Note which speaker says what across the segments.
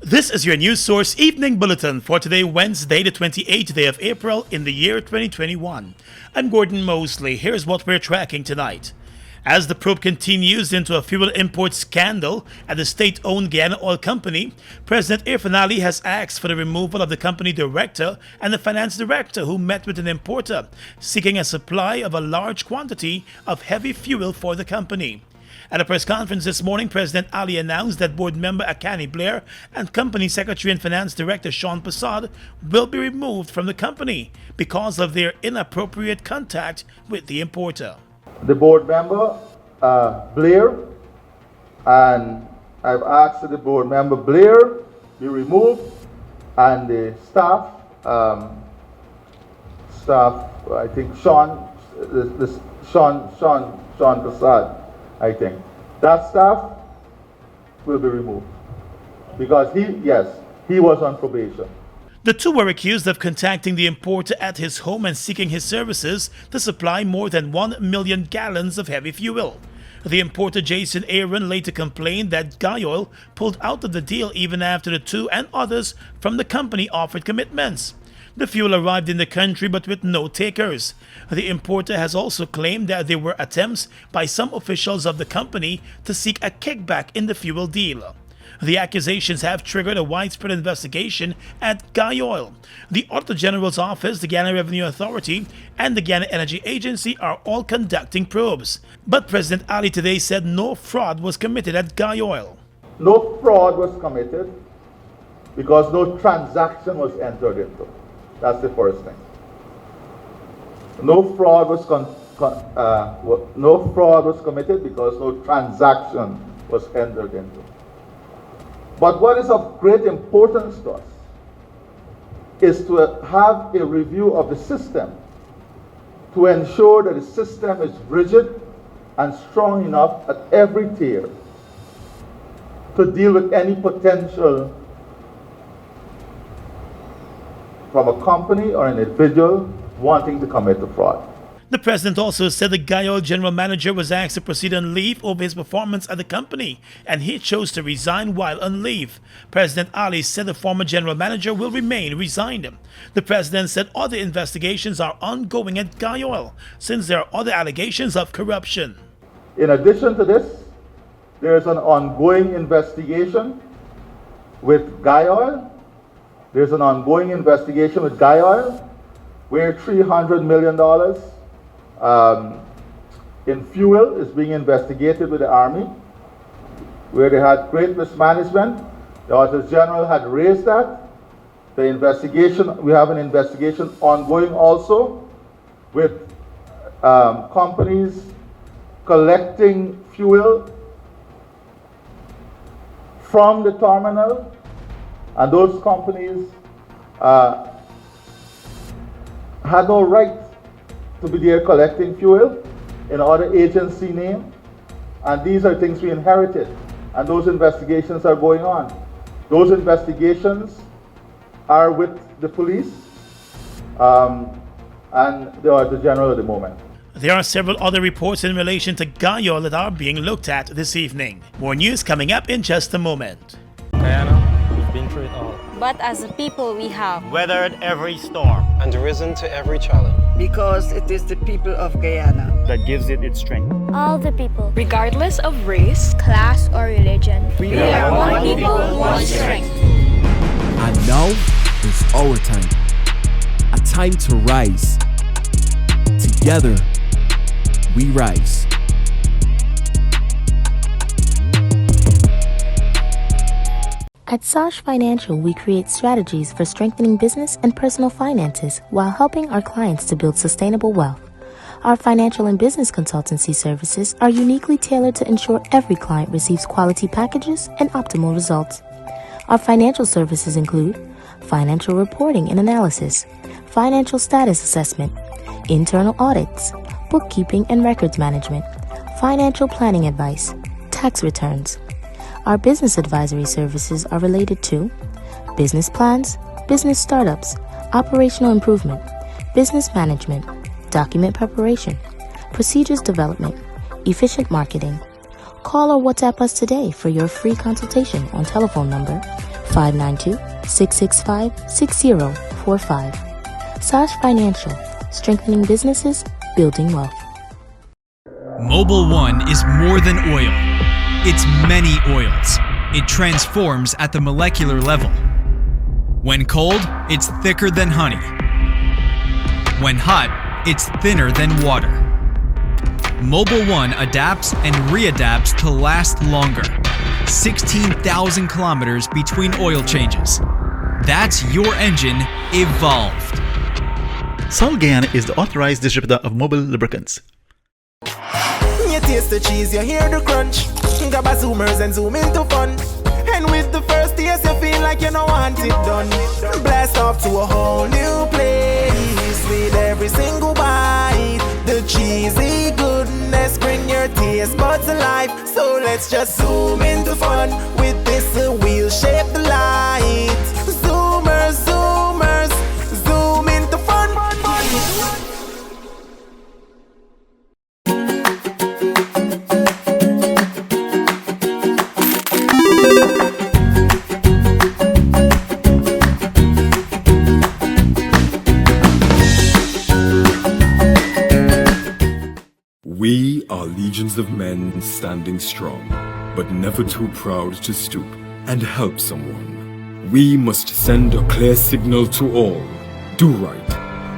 Speaker 1: This is your news source evening bulletin for today, Wednesday, the 28th day of April in the year 2021. I'm Gordon Mosley. Here's what we're tracking tonight. As the probe continues into a fuel import scandal at the state-owned Guyana Oil Company, President Irfaan Ali has asked for the removal of the company director and the finance director who met with an importer seeking a supply of a large quantity of heavy fuel for the company. At a press conference this morning, President Ali announced that board member Akani Blair and company secretary and finance director Sean Passad will be removed from the company because of their inappropriate contact with the importer.
Speaker 2: The board member, Blair, and I've asked that the board member Blair be removed, and the staff, I think Sean Passad, I think. That staff will be removed because he was on probation.
Speaker 1: The two were accused of contacting the importer at his home and seeking his services to supply more than 1 million gallons of heavy fuel. The importer Jason Aaron later complained that Guyana pulled out of the deal even after the two and others from the company offered commitments. The fuel arrived in the country but with no takers. The importer has also claimed that there were attempts by some officials of the company to seek a kickback in the fuel deal. The accusations have triggered a widespread investigation at Guyana. The Auditor General's Office, the Guyana Revenue Authority, and the Guyana Energy Agency are all conducting probes. But President Ali today said no fraud was committed at Guyana.
Speaker 2: No fraud was committed because no transaction was entered into. That's the first thing. No fraud was committed because no transaction was entered into. But what is of great importance to us is to have a review of the system to ensure that the system is rigid and strong enough at every tier to deal with any potential from a company or an individual wanting to commit a fraud.
Speaker 1: The president also said the Guyana general manager was asked to proceed on leave over his performance at the company, and he chose to resign while on leave. President Ali said the former general manager will remain resigned. The president said other investigations are ongoing at Guyana since there are other allegations of corruption.
Speaker 2: In addition to this, there is an ongoing investigation with Guyana. There's an ongoing investigation with Guyana where $300 million in fuel is being investigated with the Army, where they had great mismanagement. The Auditor General had raised that. The investigation, we have an investigation ongoing also with companies collecting fuel from the terminal, and those companies had no right to be there collecting fuel in other agency name. And these are things we inherited. And those investigations are going on. Those investigations are with the police and the Auditor General at the moment.
Speaker 1: There are several other reports in relation to Guyana that are being looked at this evening. More news coming up in just a moment.
Speaker 3: Guyana, we've been through it all.
Speaker 4: But as a people we have
Speaker 1: weathered every storm
Speaker 3: And risen to every challenge.
Speaker 5: Because it is the people of Guyana
Speaker 6: that gives it its strength.
Speaker 4: all the people,
Speaker 7: regardless of race,
Speaker 4: class or religion.
Speaker 7: we are one people, one strength.
Speaker 8: And now is our time. A time to rise. Together, we rise.
Speaker 9: At Sosh Financial, we create strategies for strengthening business and personal finances while helping our clients to build sustainable wealth. Our financial and business consultancy services are uniquely tailored to ensure every client receives quality packages and optimal results. Our financial services include financial reporting and analysis, financial status assessment, internal audits, bookkeeping and records management, financial planning advice, tax returns. Our business advisory services are related to business plans, business startups, operational improvement, business management, document preparation, procedures development, efficient marketing. Call or WhatsApp us today for your free consultation on telephone number 592-665-6045. Sash Financial, strengthening businesses, building wealth.
Speaker 6: Mobil 1 is more than oil. It's many oils. It transforms at the molecular level. When cold, it's thicker than honey. When hot, it's thinner than water. Mobil 1 adapts and readapts to last longer. 16,000 kilometers between oil changes. That's your engine evolved.
Speaker 10: Sol Guyana is the authorized distributor of Mobil lubricants.
Speaker 11: You taste the cheese, you hear the crunch. Grab a zoomers and zoom into fun. And with the first taste, you feel like you don't want it done. Blast off to a whole new place with every single bite. The cheesy goodness bring your taste buds alive. So let's just zoom into fun with this wheel-shaped light. Zoomers, zoomers, zoom into fun.
Speaker 12: We are legions of men standing strong, but never too proud to stoop and help someone. We must send a clear signal to all. Do right,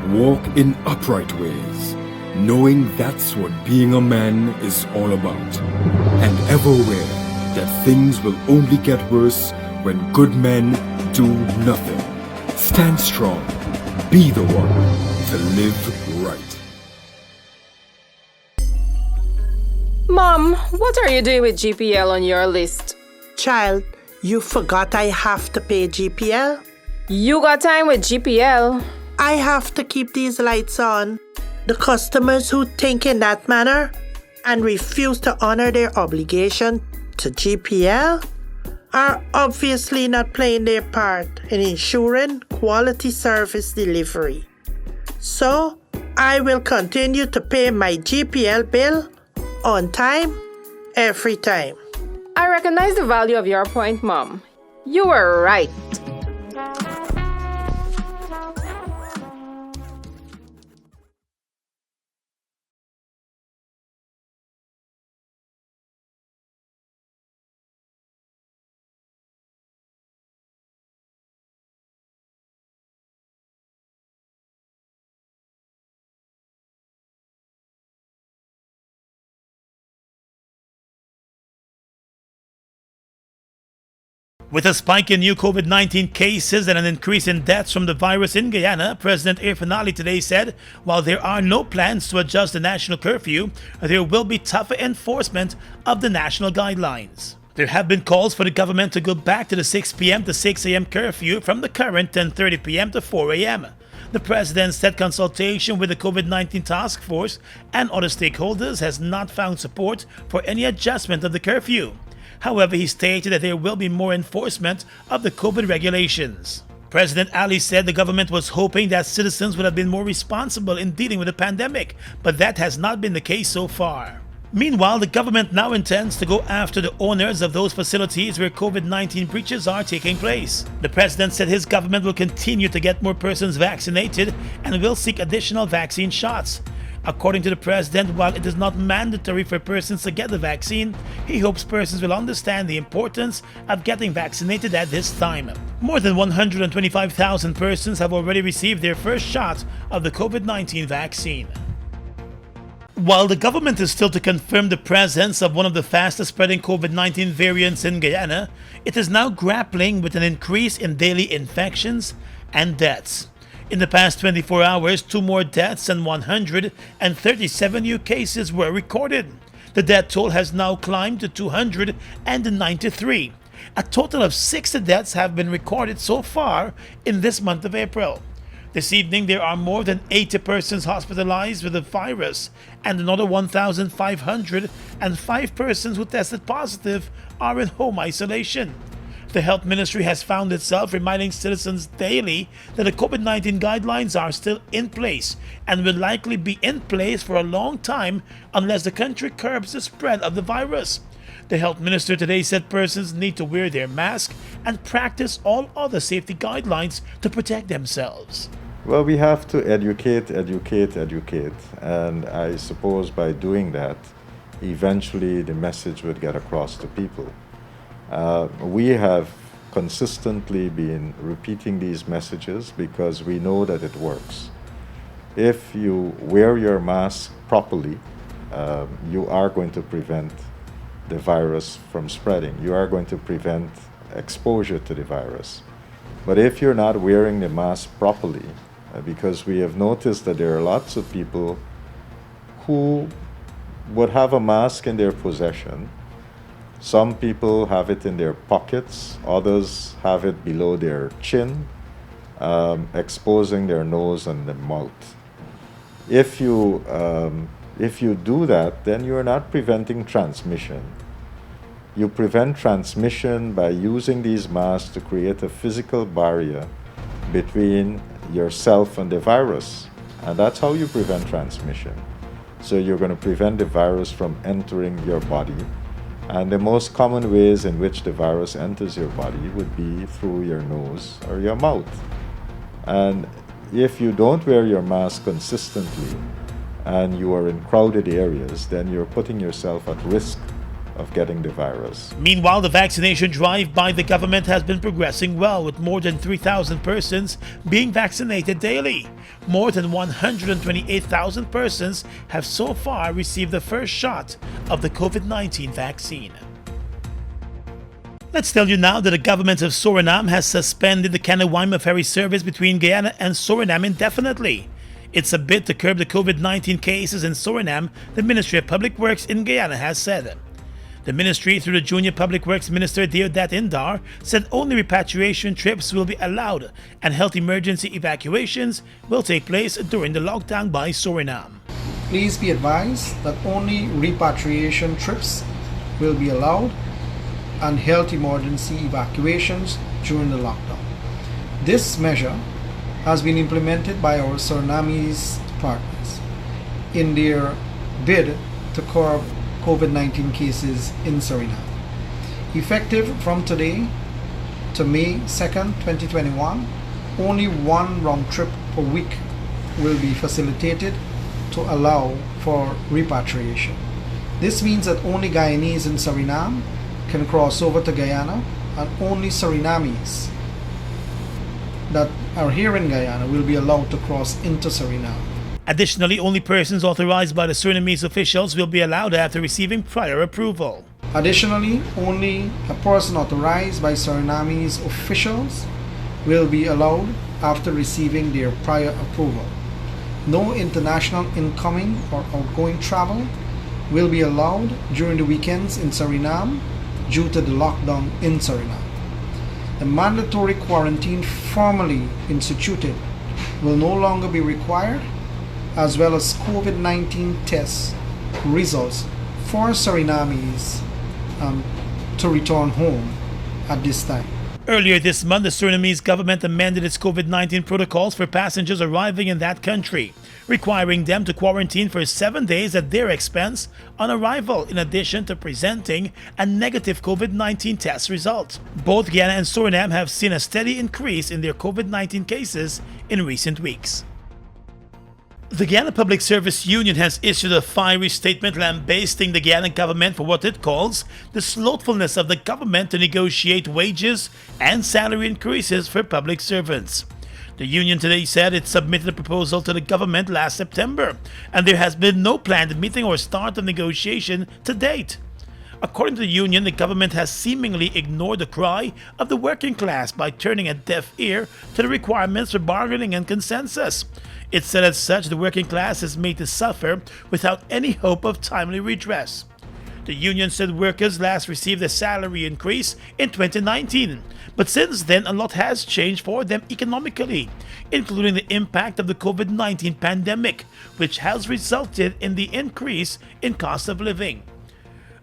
Speaker 12: walk in upright ways, knowing that's what being a man is all about. And ever aware that things will only get worse when good men do nothing. Stand strong. Be the one to live right.
Speaker 7: Mom, what are you doing with GPL on your list?
Speaker 5: Child, you forgot I have to pay GPL?
Speaker 7: You got time with GPL.
Speaker 5: I have to keep these lights on. The customers who think in that manner and refuse to honor their obligation to GPL are obviously not playing their part in ensuring quality service delivery. So, I will continue to pay my GPL bill on time, every time.
Speaker 7: I recognize the value of your point, Mom. You were right.
Speaker 1: With a spike in new COVID-19 cases and an increase in deaths from the virus in Guyana, President Irfanali today said while there are no plans to adjust the national curfew, there will be tougher enforcement of the national guidelines. There have been calls for the government to go back to the 6 p.m. to 6 a.m. curfew from the current 10:30 p.m. to 4 a.m. The president said consultation with the COVID-19 task force and other stakeholders has not found support for any adjustment of the curfew. However, he stated that there will be more enforcement of the COVID regulations. President Ali said the government was hoping that citizens would have been more responsible in dealing with the pandemic, but that has not been the case so far. Meanwhile, the government now intends to go after the owners of those facilities where COVID-19 breaches are taking place. The president said his government will continue to get more persons vaccinated and will seek additional vaccine shots. According to the president, while it is not mandatory for persons to get the vaccine, he hopes persons will understand the importance of getting vaccinated at this time. More than 125,000 persons have already received their first shot of the COVID-19 vaccine. While the government is still to confirm the presence of one of the fastest spreading COVID-19 variants in Guyana, it is now grappling with an increase in daily infections and deaths. In the past 24 hours, 2 more deaths and 137 new cases were recorded. The death toll has now climbed to 293. A total of 60 deaths have been recorded so far in this month of April. This evening, there are more than 80 persons hospitalized with the virus, and another 1,505 persons who tested positive are in home isolation. The Health Ministry has found itself reminding citizens daily that the COVID-19 guidelines are still in place and will likely be in place for a long time unless the country curbs the spread of the virus. The Health Minister today said persons need to wear their mask and practice all other safety guidelines to protect themselves.
Speaker 13: Well, we have to educate, and I suppose by doing that, eventually the message would get across to people. We have consistently been repeating these messages because we know that it works. If you wear your mask properly, you are going to prevent the virus from spreading. You are going to prevent exposure to the virus. But if you're not wearing the mask properly, because we have noticed that there are lots of people who would have a mask in their possession. Some people have it in their pockets, others have it below their chin, exposing their nose and their mouth. If you do that, then you are not preventing transmission. You prevent transmission by using these masks to create a physical barrier between yourself and the virus, and that's how you prevent transmission. So you're going to prevent the virus from entering your body. And the most common ways in which the virus enters your body would be through your nose or your mouth. And if you don't wear your mask consistently and you are in crowded areas, then you're putting yourself at risk of getting the virus.
Speaker 1: Meanwhile, the vaccination drive by the government has been progressing well, with more than 3,000 persons being vaccinated daily. More than 128,000 persons have so far received the first shot of the COVID-19 vaccine. Let's tell you now that the government of Suriname has suspended the Canawaima ferry service between Guyana and Suriname indefinitely. It's a bid to curb the COVID-19 cases in Suriname, the Ministry of Public Works in Guyana has said. The ministry, through the Junior Public Works Minister Deodat Indar, said only repatriation trips will be allowed and health emergency evacuations will take place during the lockdown by Suriname.
Speaker 14: Please be advised that only repatriation trips will be allowed and health emergency evacuations during the lockdown. This measure has been implemented by our Surinamese partners in their bid to curb COVID-19 cases in Suriname. Effective from today to May 2nd, 2021, only one round trip per week will be facilitated to allow for repatriation. This means that only Guyanese in Suriname can cross over to Guyana, and only Surinamis that are here in Guyana will be allowed to cross into Suriname.
Speaker 1: Additionally, only persons authorized by the Surinamese officials will be allowed after receiving prior approval.
Speaker 14: Additionally, only a person authorized by Surinamese officials will be allowed after receiving their prior approval. No international incoming or outgoing travel will be allowed during the weekends in Suriname due to the lockdown in Suriname. The mandatory quarantine formally instituted will no longer be required, as well as COVID-19 test results for Surinamis to return home at this time.
Speaker 1: Earlier this month, the Surinamese government amended its COVID-19 protocols for passengers arriving in that country, requiring them to quarantine for 7 days at their expense on arrival, in addition to presenting a negative COVID-19 test result. Both Guyana and Suriname have seen a steady increase in their COVID-19 cases in recent weeks. The Guyana Public Service Union has issued a fiery statement lambasting the Guyana government for what it calls the slothfulness of the government to negotiate wages and salary increases for public servants. The union today said it submitted a proposal to the government last September, and there has been no planned meeting or start of negotiation to date. According to the union, the government has seemingly ignored the cry of the working class by turning a deaf ear to the requirements for bargaining and consensus. It said as such, the working class is made to suffer without any hope of timely redress. The union said workers last received a salary increase in 2019, but since then a lot has changed for them economically, including the impact of the COVID-19 pandemic, which has resulted in the increase in cost of living.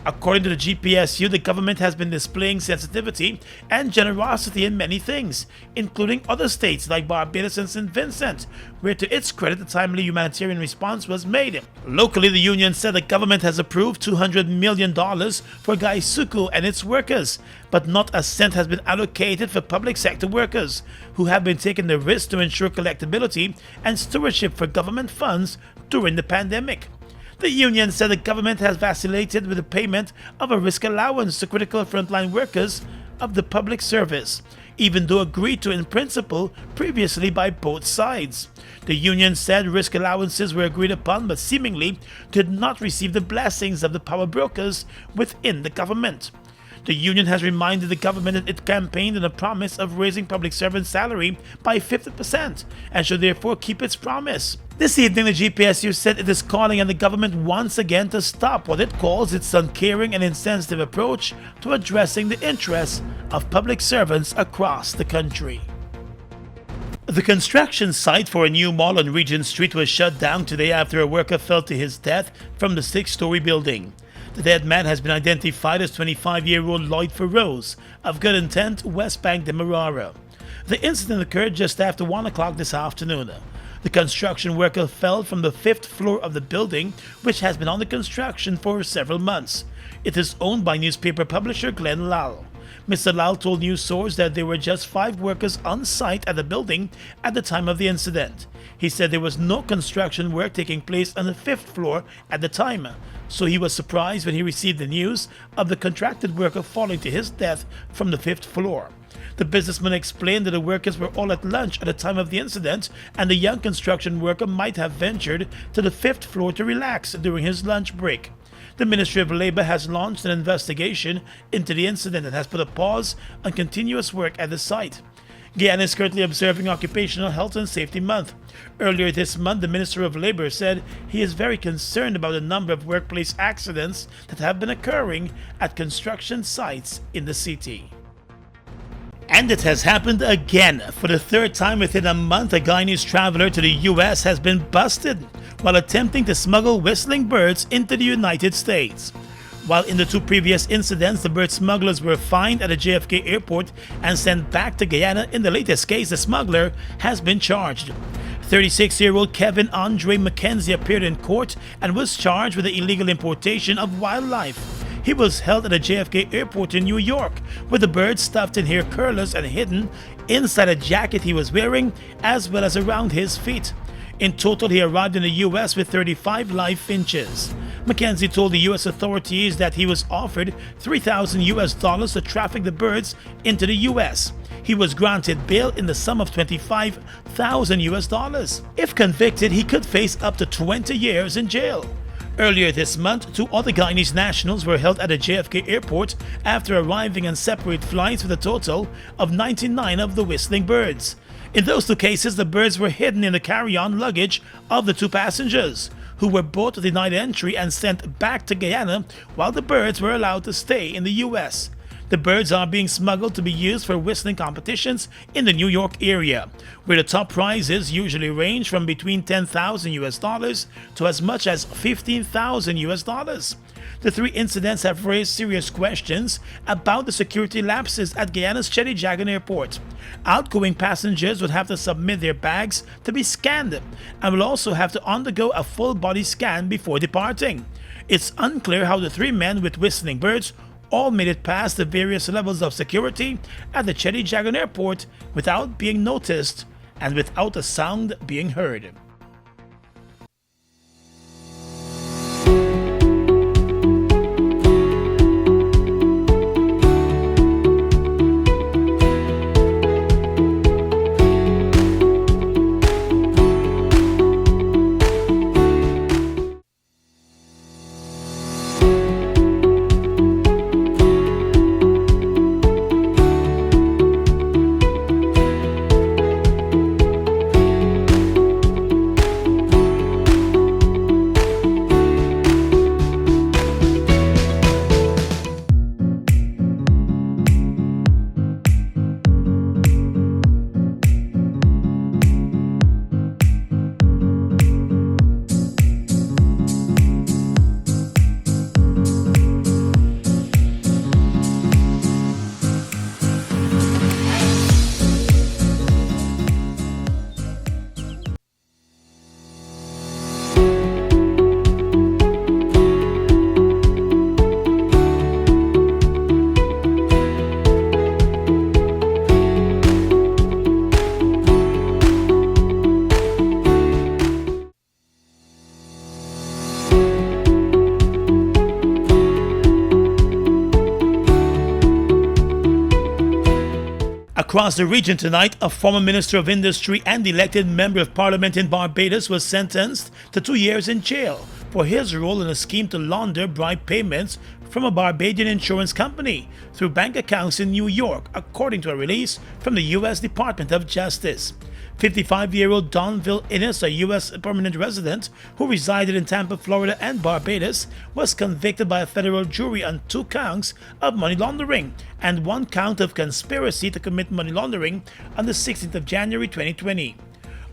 Speaker 1: According to the GPSU, the government has been displaying sensitivity and generosity in many things, including other states like Barbados and St. Vincent, where to its credit a timely humanitarian response was made. Locally, the union said the government has approved $200 million for Gaisuku and its workers, but not a cent has been allocated for public sector workers, who have been taking the risk to ensure collectability and stewardship for government funds during the pandemic. The union said the government has vacillated with the payment of a risk allowance to critical frontline workers of the public service, even though agreed to in principle previously by both sides. The union said risk allowances were agreed upon but seemingly did not receive the blessings of the power brokers within the government. The union has reminded the government that it campaigned on a promise of raising public servants' salary by 50% and should therefore keep its promise. This evening, the GPSU said it is calling on the government once again to stop what it calls its uncaring and insensitive approach to addressing the interests of public servants across the country. The construction site for a new mall on Regent Street was shut down today after a worker fell to his death from the 6-story building. The dead man has been identified as 25-year-old Lloyd Feroz of Good Intent, West Bank, Demerara. The incident occurred just after 1 o'clock this afternoon. The construction worker fell from the 5th floor of the building, which has been under construction for several months. It is owned by newspaper publisher Glenn Lal. Mr. Lal told News Source that there were just 5 workers on site at the building at the time of the incident. He said there was no construction work taking place on the 5th floor at the time, so he was surprised when he received the news of the contracted worker falling to his death from the 5th floor. The businessman explained that the workers were all at lunch at the time of the incident, and the young construction worker might have ventured to the 5th floor to relax during his lunch break. The Ministry of Labor has launched an investigation into the incident and has put a pause on continuous work at the site. Guyana is currently observing Occupational Health and Safety Month. Earlier this month, the Minister of Labor said he is very concerned about the number of workplace accidents that have been occurring at construction sites in the city. And it has happened again. For the 3rd time within a month, a Guyanese traveler to the US has been busted while attempting to smuggle whistling birds into the United States. While in the 2 previous incidents, the bird smugglers were fined at the JFK airport and sent back to Guyana, in the latest case, the smuggler has been charged. 36-year-old Kevin Andre McKenzie appeared in court and was charged with the illegal importation of wildlife. He was held at the JFK airport in New York, with the bird stuffed in hair curlers and hidden inside a jacket he was wearing, as well as around his feet. In total, he arrived in the US with 35 live finches. McKenzie told the US authorities that he was offered $3,000 to traffic the birds into the US. He was granted bail in the sum of $25,000. If convicted, he could face up to 20 years in jail. Earlier this month, 2 other Guyanese nationals were held at the JFK airport after arriving on separate flights with a total of 99 of the whistling birds. In those 2 cases, the birds were hidden in the carry-on luggage of the 2 passengers, who were both denied entry and sent back to Guyana, while the birds were allowed to stay in the US. The birds are being smuggled to be used for whistling competitions in the New York area, where the top prizes usually range from between $10,000 to as much as $15,000. The 3 incidents have raised serious questions about the security lapses at Guyana's Cheddi-Jagan Airport. Outgoing passengers would have to submit their bags to be scanned and will also have to undergo a full body scan before departing. It's unclear how the 3 men with whistling birds all made it past the various levels of security at the Cheddi-Jagan Airport without being noticed and without a sound being heard. Across the region tonight, a former Minister of Industry and elected Member of Parliament in Barbados was sentenced to 2 years in jail for his role in a scheme to launder bribe payments from a Barbadian insurance company through bank accounts in New York, according to a release from the U.S. Department of Justice. 55-year-old Donville Innes, a U.S. permanent resident who resided in Tampa, Florida and Barbados, was convicted by a federal jury on 2 counts of money laundering and 1 count of conspiracy to commit money laundering on the 16th of January 2020.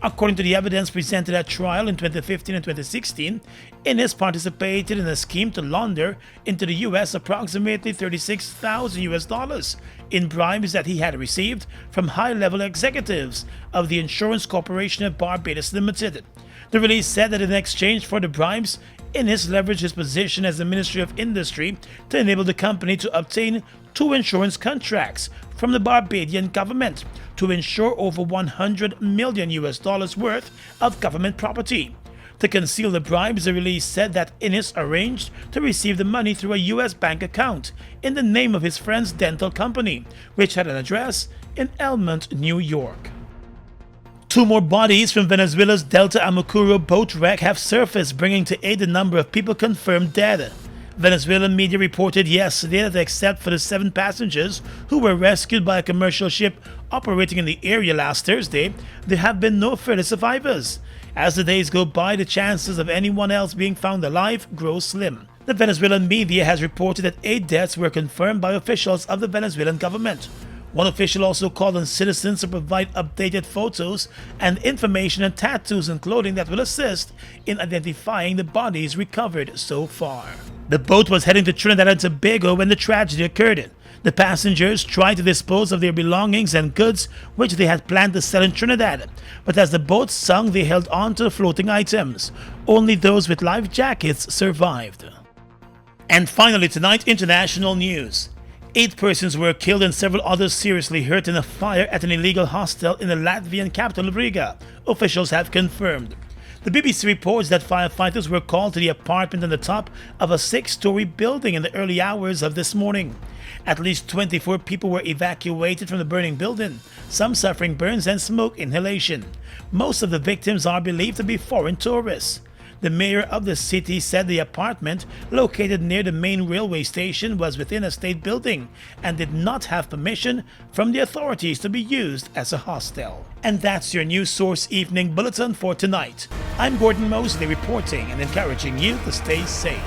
Speaker 1: According to the evidence presented at trial in 2015 and 2016, Innes participated in a scheme to launder into the U.S. approximately $36,000 in bribes that he had received from high-level executives of the Insurance Corporation of Barbados Limited. The release said that in exchange for the bribes, Innes leveraged his position as the Ministry of Industry to enable the company to obtain 2 insurance contracts from the Barbadian government to insure over $100 million worth of government property. To conceal the bribes, the release said that Innes arranged to receive the money through a U.S. bank account in the name of his friend's dental company, which had an address in Elmont, New York. 2 more bodies from Venezuela's Delta Amacuro boat wreck have surfaced, bringing to 8 the number of people confirmed dead. Venezuelan media reported yesterday that except for the 7 passengers who were rescued by a commercial ship operating in the area last Thursday, there have been no further survivors. As the days go by, the chances of anyone else being found alive grow slim. The Venezuelan media has reported that 8 deaths were confirmed by officials of the Venezuelan government. One official also called on citizens to provide updated photos and information and tattoos and clothing that will assist in identifying the bodies recovered so far. The boat was heading to Trinidad and Tobago when the tragedy occurred. The passengers tried to dispose of their belongings and goods which they had planned to sell in Trinidad, but as the boat sunk, they held on to the floating items. Only those with life jackets survived. And finally tonight, international news. 8 persons were killed and several others seriously hurt in a fire at an illegal hostel in the Latvian capital of Riga, officials have confirmed. The BBC reports that firefighters were called to the apartment on the top of a 6-story building in the early hours of this morning. At least 24 people were evacuated from the burning building, some suffering burns and smoke inhalation. Most of the victims are believed to be foreign tourists. The mayor of the city said the apartment, located near the main railway station, was within a state building and did not have permission from the authorities to be used as a hostel. And that's your News Source Evening Bulletin for tonight. I'm Gordon Mosley reporting and encouraging you to stay safe.